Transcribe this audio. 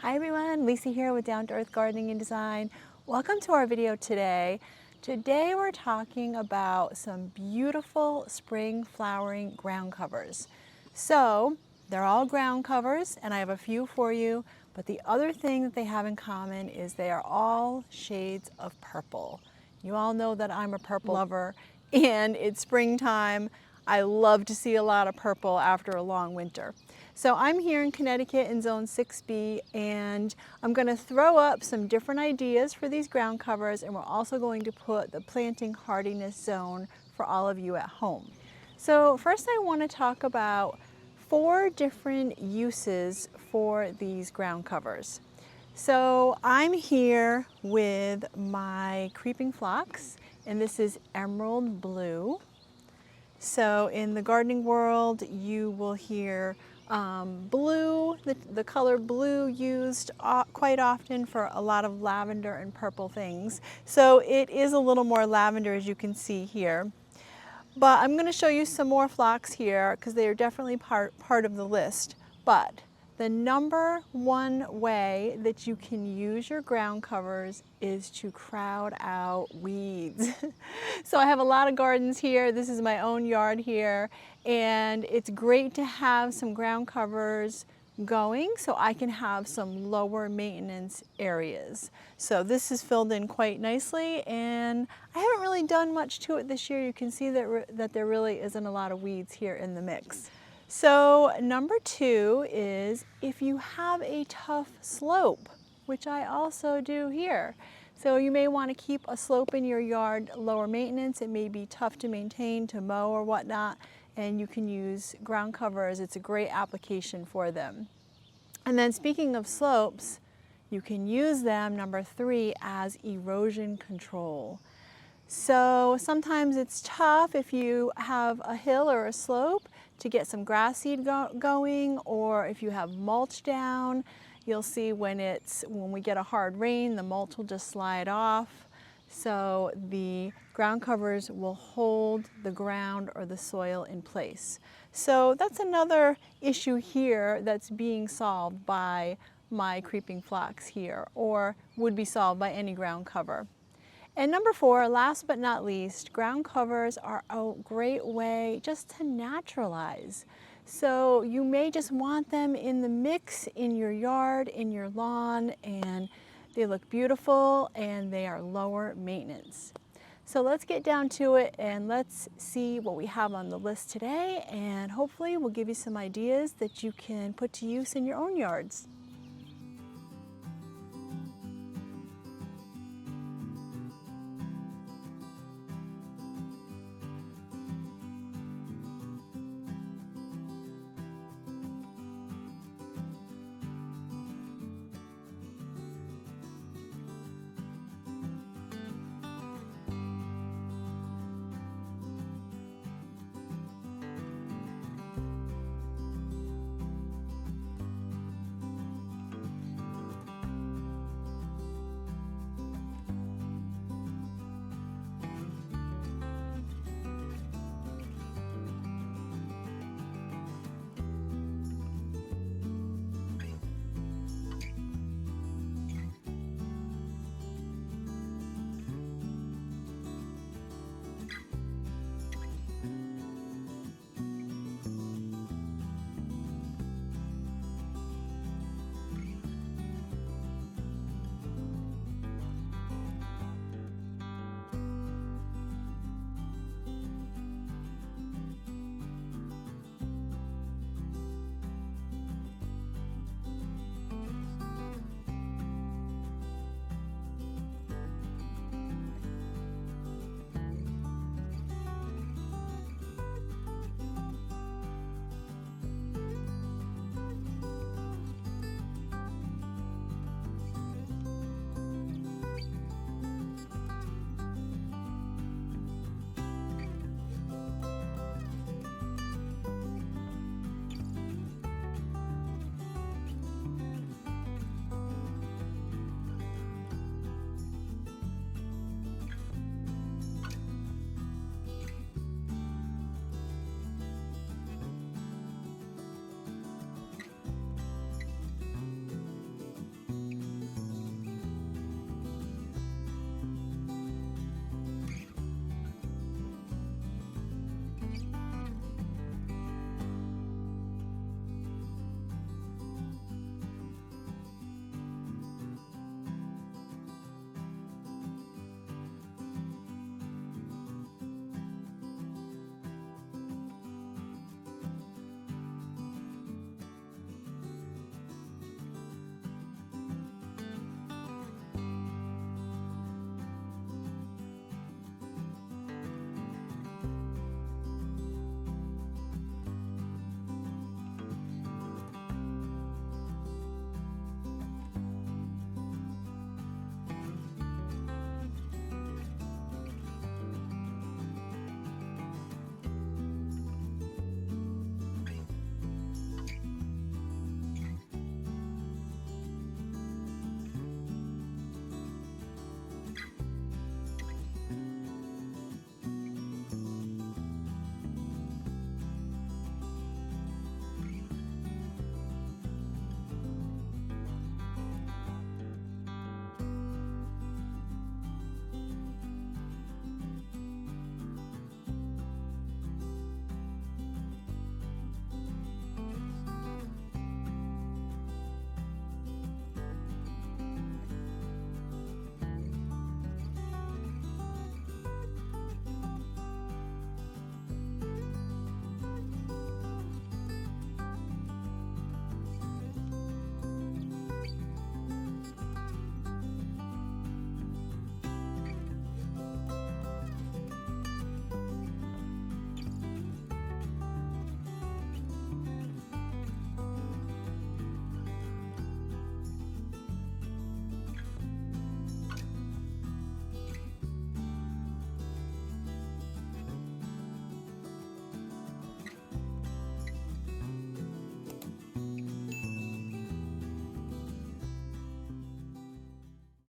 Hi everyone, Lisa here with Down to Earth Gardening and Design. Welcome to our video today. Today we're talking about some beautiful spring flowering ground covers. So they're all ground covers and I have a few for you, but the other thing that they have in common is they are all shades of purple. You all know that I'm a purple lover and it's springtime. I love to see a lot of purple after a long winter. So I'm here in Connecticut in Zone 6B and I'm going to throw up some different ideas for these ground covers, and we're also going to put the planting hardiness zone for all of you at home. So first I want to talk about 4 different uses for these ground covers. So I'm here with my creeping phlox, and this is emerald blue. So in the gardening world, you will hear blue, the color blue used quite often for a lot of lavender and purple things. So it is a little more lavender, as you can see here. But I'm going to show you some more phlox here because they are definitely part of the list. But the number one way that you can use your ground covers is to crowd out weeds. So I have a lot of gardens here. This is my own yard here, and it's great to have some ground covers going so I can have some lower maintenance areas. So this is filled in quite nicely, and I haven't really done much to it this year. You can see that there really isn't a lot of weeds here in the mix. So number 2 is if you have a tough slope, which I also do here. So you may want to keep a slope in your yard lower maintenance. It may be tough to maintain, to mow or whatnot, and you can use ground covers. It's a great application for them. And then speaking of slopes, you can use them, number 3, as erosion control. So sometimes it's tough if you have a hill or a slope to get some grass seed going, or if you have mulch down, you'll see when we get a hard rain, the mulch will just slide off. So the ground covers will hold the ground or the soil in place. So that's another issue here that's being solved by my creeping phlox here, or would be solved by any ground cover. And number 4, last but not least, ground covers are a great way just to naturalize. So you may just want them in the mix in your yard, in your lawn, and they look beautiful and they are lower maintenance. So let's get down to it and let's see what we have on the list today, and hopefully we'll give you some ideas that you can put to use in your own yards.